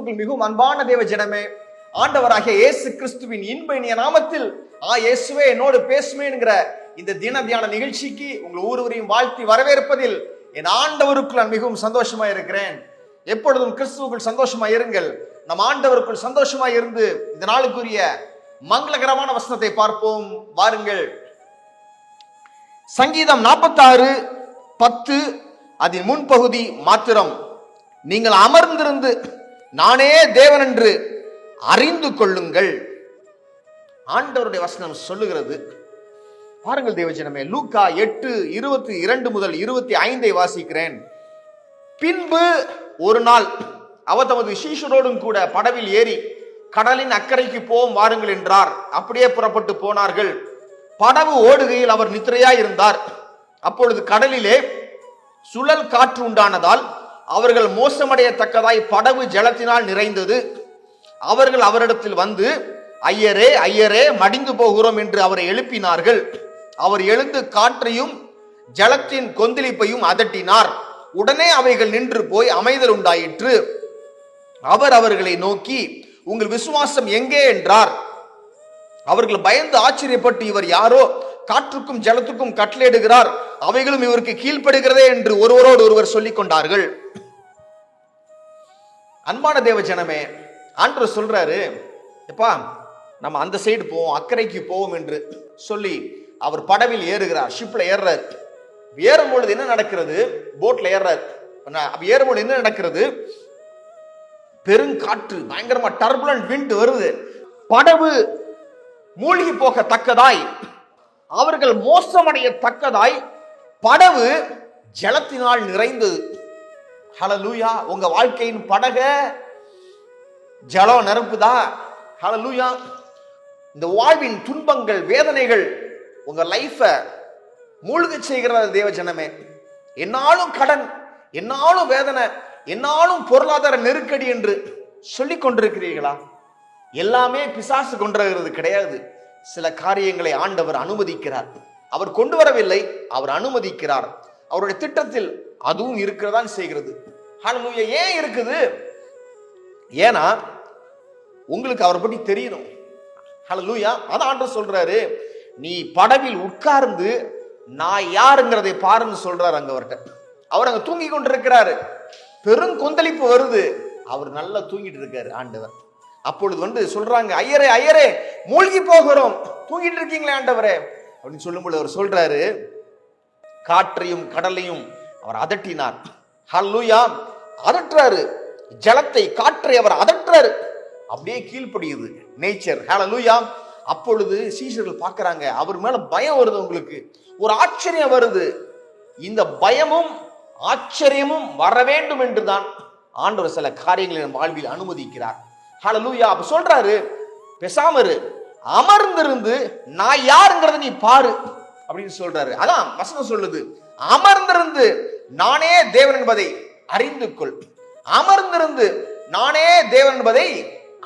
கிறிஸ்துவுக்குள் மிகவும் அன்பான தேவ ஜனமே, ஆண்டவராகிய இயேசு கிறிஸ்துவின் இன்ப இனிய நாமத்தில் இயேசுவே என்னோடு பேசுமே என்கிற இந்த தின தியான நிகழ்ச்சிக்கு உங்கள் ஒவ்வொருவரையும் வாழ்த்தி வரவேற்பதில் என் ஆண்டவருக்குள் நான் மிகவும் சந்தோஷமா இருக்கிறேன். எப்பொழுதும் கிறிஸ்துவுக்குள் சந்தோஷமா இருங்கள். நம் ஆண்டவருக்குள் சந்தோஷமா இருந்து இந்த நாளுக்குரிய மங்களகரமான வசனத்தை பார்ப்போம். வாருங்கள். சங்கீதம் 46:10 அதன் முன்பகுதி மாத்திரம். நீங்கள் அமர்ந்திருந்து நானே தேவன் என்று அறிந்து கொள்ளுங்கள். ஆண்டவருடைய வசனம் சொல்லுகிறது. பாருங்கள் தேவஜனமே, லூக்கா 8:22 முதல் 25 வாசிக்கிறேன். பின்பு ஒரு நாள் அவர் தமது சீஷரோடும் கூட படவில் ஏறி கடலின் அக்கறைக்கு போவோம் வாருங்கள் என்றார். அப்படியே புறப்பட்டு போனார்கள். படவு ஓடுகையில் அவர் நித்திரையாய் இருந்தார். அப்பொழுது கடலிலே சுழல் காற்று உண்டானதால் அவர்கள் மோசமடையத்தக்கதாய் படவு ஜலத்தினால் நிறைந்தது. அவர்கள் அவரிடத்தில் வந்து, ஐயரே ஐயரே, மடிந்து போகிறோம் என்று அவரை எழுப்பினார்கள். அவர் எழுந்து காற்றையும் ஜலத்தின் கொந்தளிப்பையும் அதட்டினார். உடனே அவைகள் நின்று போய் அமைதல் உண்டாயிற்று. அவர் அவர்களை நோக்கி, உங்கள் விசுவாசம் எங்கே என்றார். அவர்கள் பயந்து ஆச்சரியப்பட்டு, இவர் யாரோ காற்றுக்கும் ஜலத்துக்கும் கட்டளையிடுகிறார், அவைகளும் இவருக்கு கீழ்ப்படுகிறதே என்று ஒருவரோடு ஒருவர் சொல்லிக் கொண்டார்கள். அன்பான தேவ ஜனமே, ஆண்டவர் சொல்றாரு, எப்பா நம்ம அந்த சைடு போவோம், அக்கறைக்கு போவோம் என்று சொல்லி அவர் படவில் ஏறுகிறார். ஷிப்ல ஏறுறார். ஏறும்பொழுது என்ன நடக்கிறது? போட்ல ஏறார். ஏறும்பொழுது என்ன நடக்கிறது? பெருங்காற்று, பயங்கரமா டர்புலன்ட் விண்ட் வருது. படவு மூழ்கி போகத்தக்கதாய், அவர்கள் மோசமடையத்தக்கதாய் படவு ஜலத்தினால் நிறைந்தது. ஹல்லேலூயா. உங்க வாழ்க்கையின் படக ஜலம் நிரப்புதா? ஹல்லேலூயா. இந்த வாழ்வின் துன்பங்கள், வேதனைகள் உங்க லைஃப மூழ்க செய்கிறது தேவ ஜனமே. என்னாலும் கடன், என்னாலும் வேதனை, என்னாலும் பொருளாதார நெருக்கடி என்று சொல்லிக் கொண்டிருக்கிறீர்களா? எல்லாமே பிசாசு கொண்டு கிடையாது. சில காரியங்களை ஆண்டவர் அனுமதிக்கிறார். அவர் கொண்டு வரவில்லை, அவர் அனுமதிக்கிறார். அவருடைய திட்டத்தில் அதுவும் இருக்கிறதான் செய்கிறது. ஹல்லேலூயா. ஏன் இருக்குது? ஏன்னா உங்களுக்கு அவரை பற்றி தெரியணும். ஹல்லேலூயா. அதான் ஆண்டவர் சொல்றாரு, நீ படவில் உட்கார்ந்து நான் யாருங்கிறதை பாருன்னு சொல்றாரு. அங்க அவர்கிட்ட, அவர் அங்க தூங்கி கொண்டிருக்கிறாரு. பெருங்கொந்தளிப்பு வருது. அவர் நல்லா தூங்கிட்டு இருக்காரு ஆண்டவர். அப்பொழுது வந்து சொல்றாங்க, ஐயரே ஐயரே, மூழ்கி போகிறோம், தூங்கிட்டு இருக்கீங்களே ஆண்டவரே அப்படின்னு சொல்லும்போது அவர் சொல்றாரு, காற்றையும் கடலையும் அவர் அதட்டினார். ஹல்லேலூயா. அதட்டுறாரு. ஜலத்தை, காற்றை அவர் அதட்டுறாரு. அப்படியே கீழ்ப்படியுது நேச்சர். ஹல்லேலூயா. அப்பொழுது சீஷர்கள் பார்க்கறாங்க. அவர் மேல பயம் வருது. உங்களுக்கு ஒரு ஆச்சரியம் வருது. இந்த பயமும் ஆச்சரியமும் வர வேண்டும் என்றுதான் ஆண்டவர் சில காரியங்களை வாழ்வில் அனுமதிக்கிறார். ஹல்லேலூயா. அப்ப சொல்றாரு, பேசாம இரு, அமர்ந்திருந்து நான் யாருங்கிறத நீ பாரு அப்படின்னு சொல்றாரு. அதான் வசனம் சொல்லுது, அமர்ந்திருந்து நானே தேவன் என்பதை அறிந்து கொள். அமர்ந்திருந்து நானே தேவன் என்பதை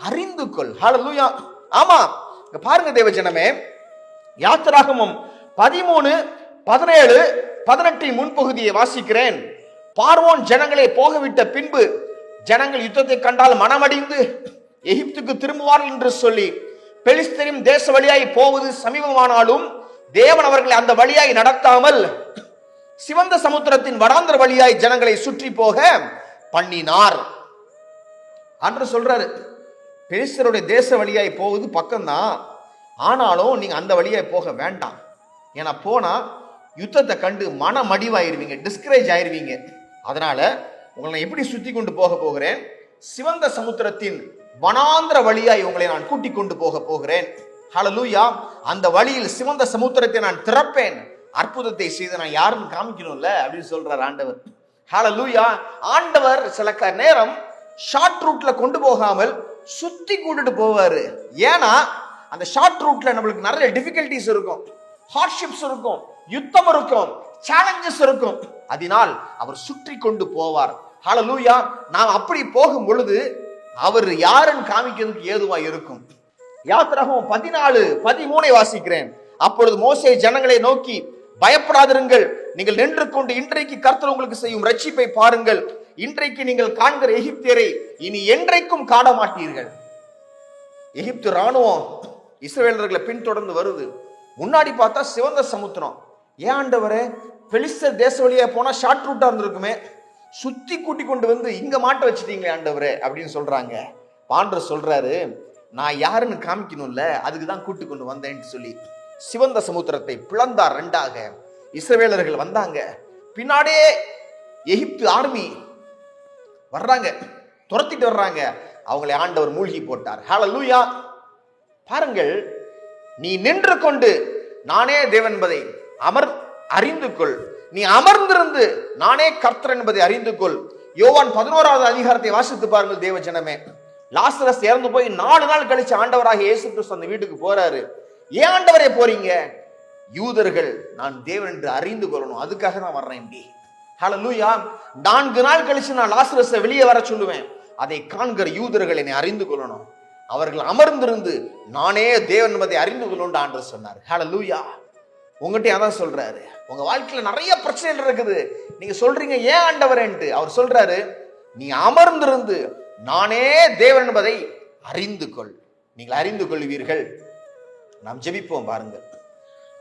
அறிந்து கொள். ஹல்லேலூயா. ஆமா, பாருங்க தேவ ஜனமே, யாத்திராகமம் 13:17-18 முன்பகுதியை வாசிக்கிறேன். பார்வோன் ஜனங்களை போகவிட்ட பின்பு ஜனங்கள் யுத்தத்தை கண்டால் மனமடிந்து எகிப்துக்கு திரும்புவார்கள் என்று சொல்லி பெலிஸ்தரின் தேச வழியாய் போவது சமீபமானாலும் தேவன் அவர்களை அந்த வழியாய் நடத்தாமல் சிவந்த சமுத்திரத்தின் வடாந்திர வழியாய் ஜனங்களை சுற்றி போக பண்ணினார் என்று சொல்றாரு. பெலிஸ்தருடைய தேச வழியாய் போவது பக்கம்தான், ஆனாலும் நீங்க அந்த வழியாய் போக வேண்டாம். ஏன்னா போனா யுத்தத்தை கண்டு மனமடிவாயிருவீங்க, டிஸ்கரேஜ் ஆயிருவீங்க. அதனால உங்களை எப்படி சுத்தி கொண்டு போக போகிறேன்? சிவந்த சமுத்திரத்தின் வனாந்திர வழியாய் உங்களை நான் கூட்டிக் கொண்டு போக போகிறேன். ஹல்லேலூயா. அந்த வழியில் சிவந்த சமுத்திரத்தை நான் திறப்பேன், அற்புதத்தை செய்து நான் யாருன்னு காமிக்கணும்ல அப்படின்னு சொல்றார் ஆண்டவர். ஹல்லேலூயா. ஆண்டவர் சில நேரம் ஷார்ட் ரூட்ல கொண்டு போகாமல் சுத்தி கூட்டிட்டு போவாரு. ஏன்னா அந்த ஷார்ட் ரூட்ல நம்மளுக்கு நிறைய டிஃபிகல்டிஸ் இருக்கும், ஹார்ட்ஷிப்ஸ் இருக்கும், யுத்தம் இருக்கும், சேலஞ்சஸ் இருக்கும். அதனால் அவர் சுற்றி கொண்டு போவார். ஹல்லேலூயா. நாம் அப்படி போகும் பொழுது அவர் யாருன்னு காமிக்கிறதுக்கு ஏதுவா இருக்கும். யாத்திராகமம் 14:13 வாசிக்கிறேன். அப்பொழுது மோசே ஜனங்களை நோக்கி, பயப்படாதிருங்கள், நீங்கள் நின்று கொண்டு இன்றைக்கு கர்த்தர் உங்களுக்கு செய்யும் ரட்சிப்பை பாருங்கள். இன்றைக்கு நீங்கள் காண்கிற எகிப்தியரை இனி என்றைக்கும் காண மாட்டீர்கள். எகிப்து ராணுவம் இஸ்ரவேலர்களை பின்தொடர்ந்து வருது. முன்னாடி பார்த்தா சிவந்த சமுத்திரம். ஏன் ஆண்டவரே, பெலிஸ்தர் தேச வழியா போனா ஷார்ட் ரூட்டா இருந்திருக்குமே, சுத்தி கூட்டி கொண்டு வந்து இங்க மாட்ட வச்சுட்டீங்களே ஆண்டவரே அப்படின்னு சொல்றாங்க. ஆண்டவர் சொல்றாரு, நான் யாருன்னு காமிக்கணும்ல, அதுக்கு தான் கூட்டி கொண்டு வந்தேன்னு சொல்லி சிவந்த சமுத்திரத்தை பிளந்தார் ரெண்டாக. இஸ்ரவேலர்கள் வந்தாங்க, பின்னாடியே எகிப்து ஆர்மி வர்றாங்க, துரத்திட்டு வர்றாங்க. அவங்களை ஆண்டவர் மூழ்கி போட்டார். ஹல்லேலூயா. பாருங்கள், நீ நின்று கொண்டு நானே தேவன் என்பதை அறிந்து கொள். நீ அமர்ந்திருந்து நானே கர்த்தர் என்பதை அறிந்து கொள். யோவான் 11வது அதிகாரத்தை வாசித்து பாருங்கள் தேவ ஜனமே. லாசரஸ் இறந்து போய் 4 நாள் கழிச்சு ஆண்டவராக இயேசு கிறிஸ்து அந்த வீட்டுக்கு போறாரு. ஏன் ஆண்டவரே போறீங்க? யூதர்கள் நான் தேவன் என்று அறிந்து கொள்ளணும், அதுக்காக நான் வர்றேன். ஹல்லேலூயா. 4 நாள் கழிச்சு நான் லாசரஸை வெளியே வர சொல்லுவேன். அதை காண்கிற யூதர்கள் என்னை அறிந்து கொள்ளணும். அவர்கள் அமர்ந்திருந்து நானே தேவன் என்பதை அறிந்து கொள்ளணும் ஆண்டவர் சொன்னார். ஹல்லேலூயா. உங்ககிட்ட அதான் சொல்றாரு. உங்க வாழ்க்கையில நிறைய பிரச்சனைகள் இருக்குது, நீங்க சொல்றீங்க ஏன் ஆண்டவரேன்ட்டு. அவர் சொல்றாரு, நீ அமர்ந்திருந்து நானே தேவன் என்பதை அறிந்து கொள். நீங்கள் அறிந்து கொள்வீர்கள். நாம் ஜெபிப்போம். பாருங்கள்,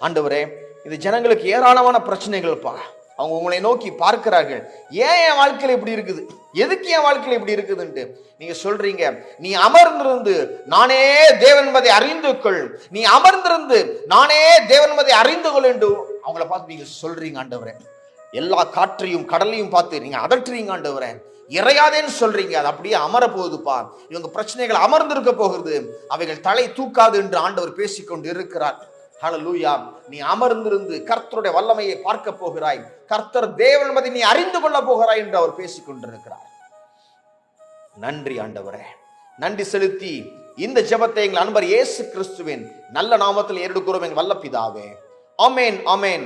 ஆண்டவரே, இந்த ஜனங்களுக்கு ஏராளமான பிரச்சனைகள்ப்பா. அவங்க உங்களை நோக்கி பார்க்கிறார்கள். ஏன் என் வாழ்க்கையில இப்படி இருக்குது, எதுக்கு என் வாழ்க்கையில இப்படி இருக்குதுன்ட்டு நீங்க சொல்றீங்க. நீ அமர்ந்திருந்து நானே தேவன் என்பதை அறிந்து கொள். நீ அமர்ந்திருந்து நானே தேவன் என்பதை அறிந்து கொள் என்று அவங்கள பார்த்து நீங்க சொல்றீங்க. ஆண்டவரே, எல்லா காற்றையும் கடலையும் பார்த்து நீங்க அதட்டுறீங்க. ஆண்டவரே, இறையாதேன்னு சொல்றீங்க. அது அப்படியே அமர போகுதுப்பா. இவங்க பிரச்சனைகள் அமர்ந்திருக்க போகிறது, அவைகள் தலை தூக்காது என்று ஆண்டவர் பேசிக்கொண்டு இருக்கிறார். ஹல்லேலூயா. நீ அமர்ந்திருந்து கர்த்தருடைய வல்லமையை பார்க்க போகிறாய். கர்த்தர் தேவன் என்பதை நீ அறிந்து கொள்ள போகிறாய் என்று அவர் பேசிக் கொண்டிருக்கிறார். நன்றி ஆண்டவரே. நன்றி செலுத்தி இந்த ஜெபத்தை எங்கள் அன்பர் இயேசு கிறிஸ்துவின் நல்ல நாமத்தில் ஏறெடுக்கிறோம் எங்கள் வல்ல பிதாவே. ஆமென், ஆமென்.